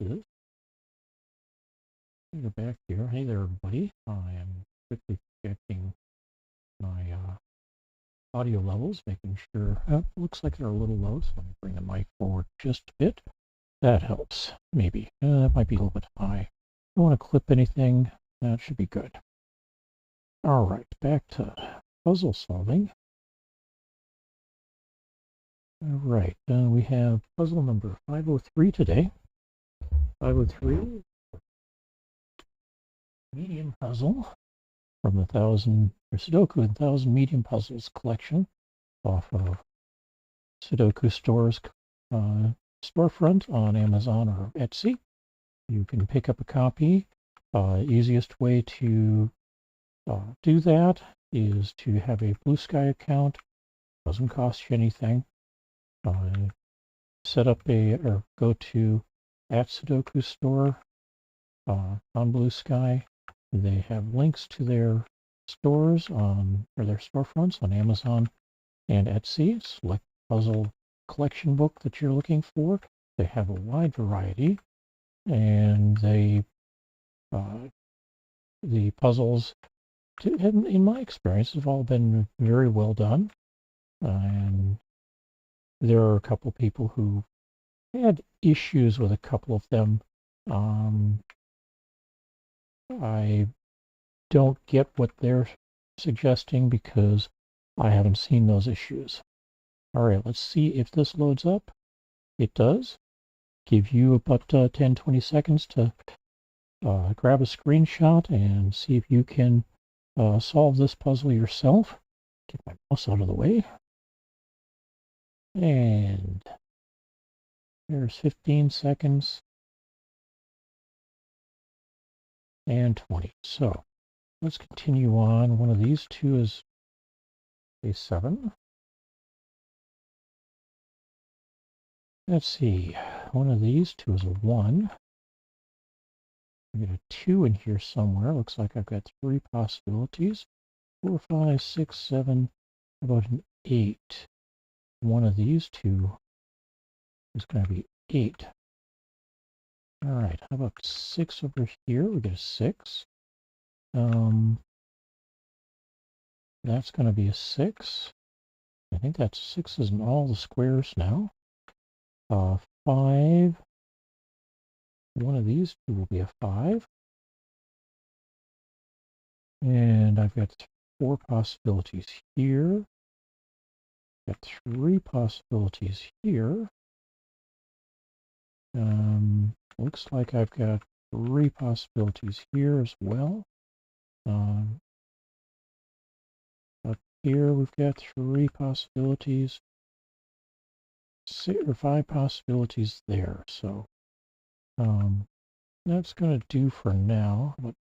is. Go back here. Hey there, everybody. I am quickly checking my audio levels, making sure. Looks like they're a little low, so let me bring the mic forward just a bit. That helps, maybe. That might be a little bit high. Don't want to clip anything. That should be good. All right, back to puzzle solving. All right, we have puzzle number 503 today. 503, medium puzzle from the Sudoku and 1000 Medium Puzzles collection off of SudokuStore's storefront on Amazon or Etsy. You can pick up a copy. Easiest way to do that is to have a BlueSky account. Doesn't cost you anything. Set up or go to @SudokuStore on BlueSky. They have links to their stores or their storefronts on Amazon and Etsy. Select puzzle collection book that you're looking for. They have a wide variety, and the puzzles, in my experience, have all been very well done. And there are a couple people who had issues with a couple of them. I don't get what they're suggesting because I haven't seen those issues. All right, let's see if this loads up. It does. Give you about 10-20 seconds to grab a screenshot and see if you can solve this puzzle yourself. Get my mouse out of the way. And there's 15 seconds and 20. So let's continue on. One of these two is a 7. Let's see. One of these two is a 1. I get a 2 in here somewhere. Looks like I've got 3 possibilities. 4, 5, 6, 7. How about an 8? One of these two is going to be 8. All right. How about 6 over here? We get a 6. That's going to be a 6. I think that's 6s in all the squares now. 5. One of these two will be a 5. And I've got 4 possibilities here. Got 3 possibilities here. Looks like I've got 3 possibilities here as well. Up here we've got 3 possibilities. 6 or 5 possibilities there. So that's going to do for now. But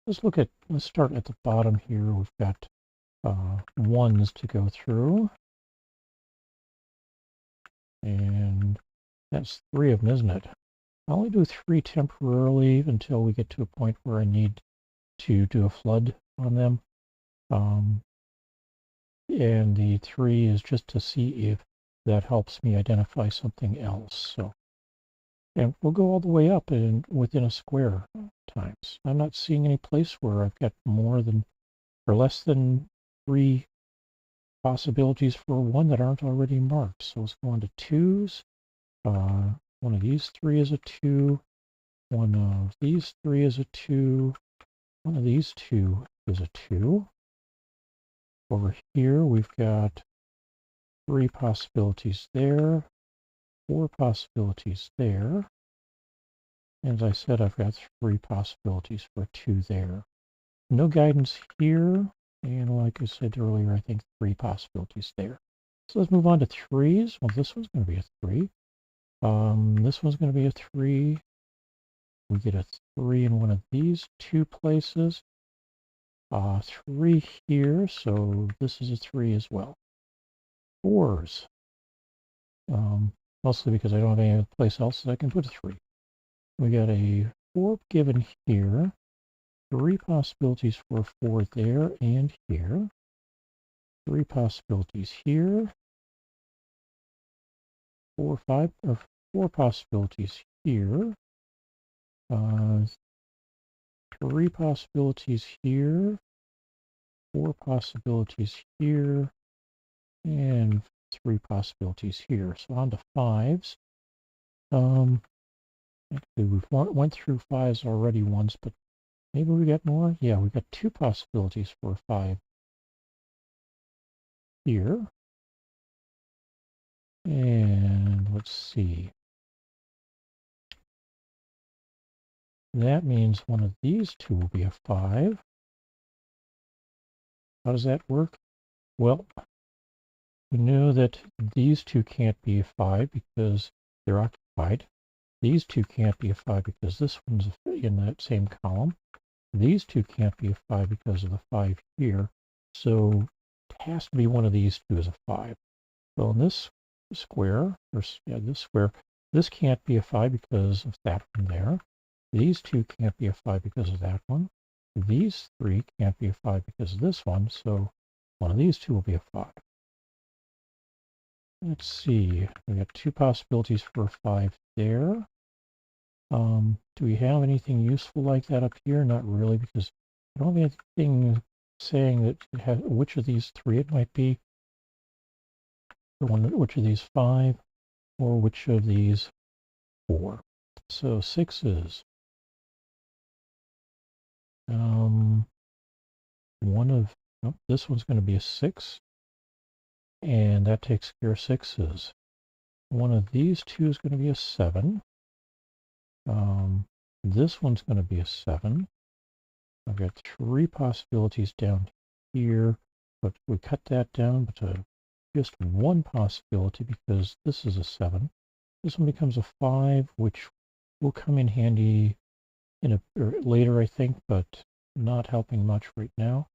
let's start at the bottom here. We've got 1s to go through. And that's 3 of them, isn't it? I'll only do 3 temporarily until we get to a point where I need to do a flood on them. And the 3 is just to see if that helps me identify something else. So, and we'll go all the way up and within a square times. I'm not seeing any place where I've got more than or less than 3 possibilities for 1 that aren't already marked. So let's go on to 2s. One of these 3 is a 2. One of these 3 is a 2. One of these 2 is a 2. Over here, we've got 3 possibilities there. 4 possibilities there. As I said, I've got 3 possibilities for 2 there. No guidance here. And like I said earlier, I think 3 possibilities there. So let's move on to 3s. Well, this one's going to be a 3. This one's going to be a 3. We get a 3 in one of these 2 places. 3 here, so this is a 3 as well. 4s. Mostly because I don't have any place else that I can put a 3. We got a 4 given here. 3 possibilities for a 4 there and here. 3 possibilities here. 4 possibilities here. 3 possibilities here, 4 possibilities here, and 3 possibilities here. So on to 5s. Actually, we've went through 5s already once, but maybe we got more? Yeah, we got 2 possibilities for a 5 here. And let's see. That means one of these two will be a 5. How does that work? Well, we know that these two can't be a 5 because they're occupied. These two can't be a 5 because this one's in that same column. These two can't be a 5 because of the 5 here. So it has to be one of these two is a 5. Well, in this square, this can't be a 5 because of that one there. These two can't be a 5 because of that one. These 3 can't be a 5 because of this one, so one of these two will be a 5. Let's see, we got 2 possibilities for a 5 there. Do we have anything useful like that up here? Not really, because I don't have anything saying that which of these 3 it might be. Which of these 5, or which of these 4. So 6s. This one's going to be a 6, and that takes care of 6s. One of these two is going to be a 7. This one's going to be a 7. I've got 3 possibilities down here, but we cut that down to just 1 possibility because this is a 7. This one becomes a 5, which will come in handy later, I think, but not helping much right now.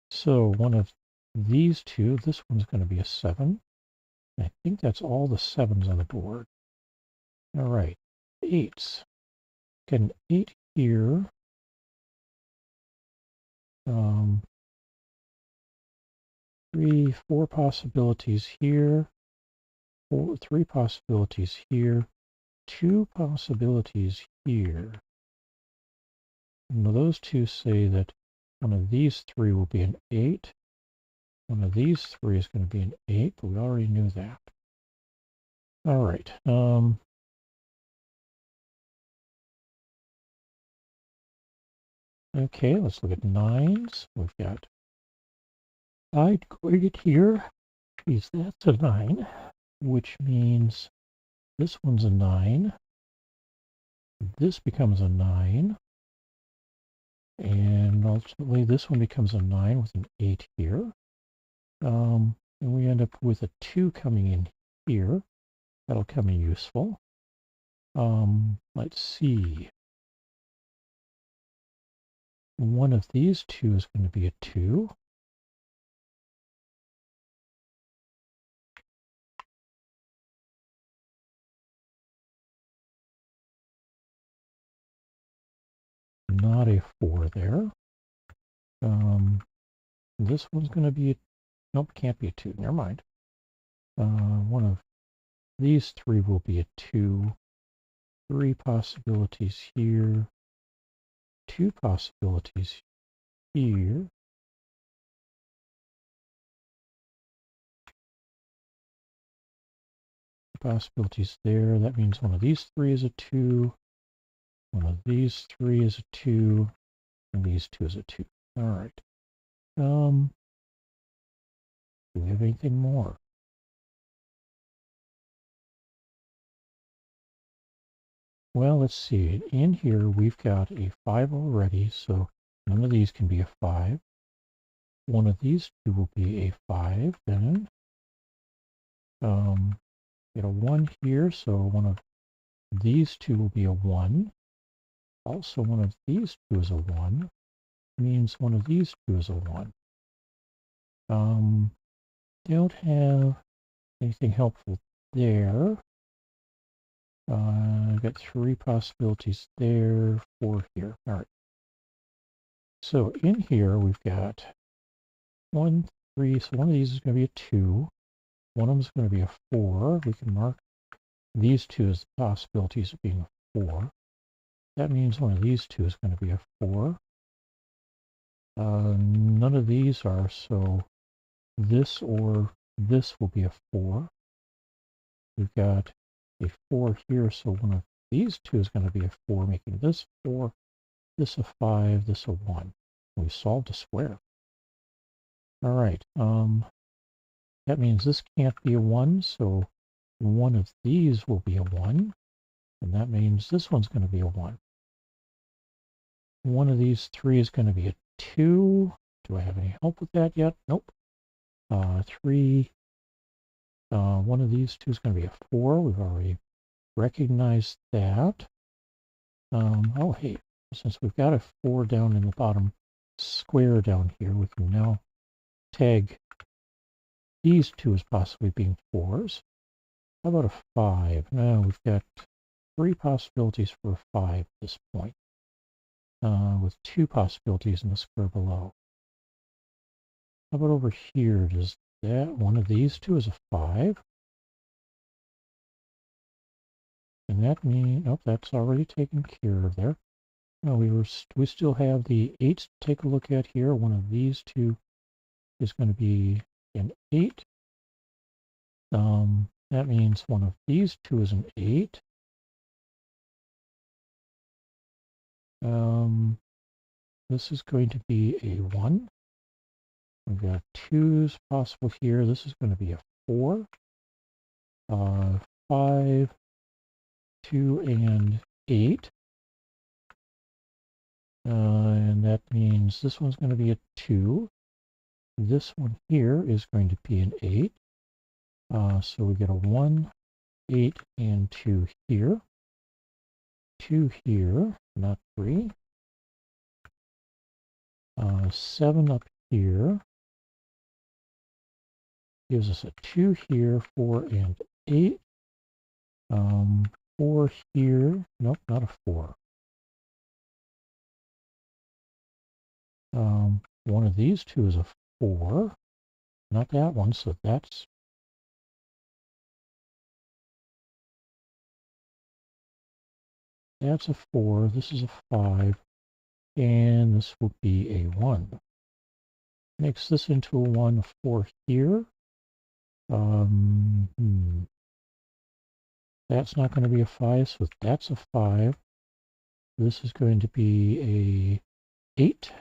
So one of these two, this one's going to be a 7. I think that's all the 7s on the board. All right, 8s. Get an 8 here. 4 possibilities here. 3 possibilities here. 2 possibilities here. Now those two say that one of these 3 will be an 8. One of these 3 is going to be an 8, but we already knew that. All right. Okay, let's look at 9s. We've got side graded here. Geez, that's a 9, which means this one's a 9. This becomes a 9. And ultimately, this one becomes a 9 with an 8 here. And we end up with a 2 coming in here. That'll come in useful. Let's see. One of these two is going to be a 2. Not a 4 there. This one's going to be a... Nope, can't be a 2. Never mind. One of these 3 will be a 2. 3 possibilities here. 2 possibilities here. Possibilities there. That means one of these 3 is a 2. One of these 3 is a 2. And these 2 is a 2. All right. Do we have anything more? Well, let's see. In here, we've got a 5 already, so none of these can be a 5. One of these two will be a 5, then. Get a 1 here, so one of these two will be a 1. Also, one of these two is a 1. Means one of these two is a 1. Don't have anything helpful there. I've got 3 possibilities there, 4 here. All right. So in here, we've got 1, 3. So one of these is going to be a 2. One of them is going to be a 4. We can mark these two as the possibilities of being a 4. That means one of these two is going to be a 4. None of these are, so this or this will be a 4. We've got a 4 here, so one of these two is going to be a 4, making this 4, this a 5, this a 1. We solved a square. All right, that means this can't be a 1, so one of these will be a 1, and that means this one's going to be a 1. One of these three is going to be a 2. Do I have any help with that yet? Nope. 3. One of these two is going to be a 4. We've already recognized that. Oh, hey, since we've got a 4 down in the bottom square down here, we can now tag these two as possibly being 4s. How about a 5? Now we've got 3 possibilities for a 5 at this point, with 2 possibilities in the square below. How about over here? Does that one of these two is a 5? And that means, nope, that's already taken care of there. No, we still have the 8s to take a look at here. One of these two is going to be an 8. That means one of these two is an 8. This is going to be a 1. We've got 2s possible here. This is going to be a 4. 5, 2, and 8. And that means this one's going to be a 2. This one here is going to be an 8. So we get a 1, 8, and 2 here. 2 here, not 3. 7 up here. Gives us a 2 here, 4, and 8. 4 here. Nope, not a 4. One of these two is a 4. Not that one, so that's... That's a 4. This is a 5. And this will be a 1. Makes this into a 1, a 4 here. That's not going to be a 5, so that's a 5. This is going to be a 8.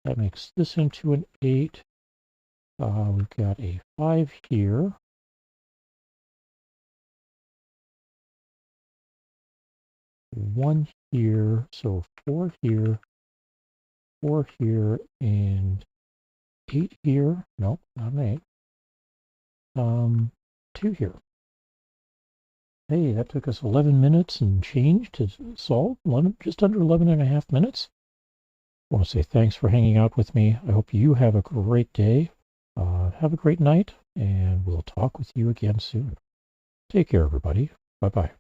That makes this into an 8. We've got a 5 here. One here, so 4 here, 4 here, and 8 here. Nope, not an 8. 2 here. Hey, that took us 11 minutes and change to solve, just under 11 and a half minutes. I want to say thanks for hanging out with me. I hope you have a great day. Have a great night, and we'll talk with you again soon. Take care, everybody. Bye-bye.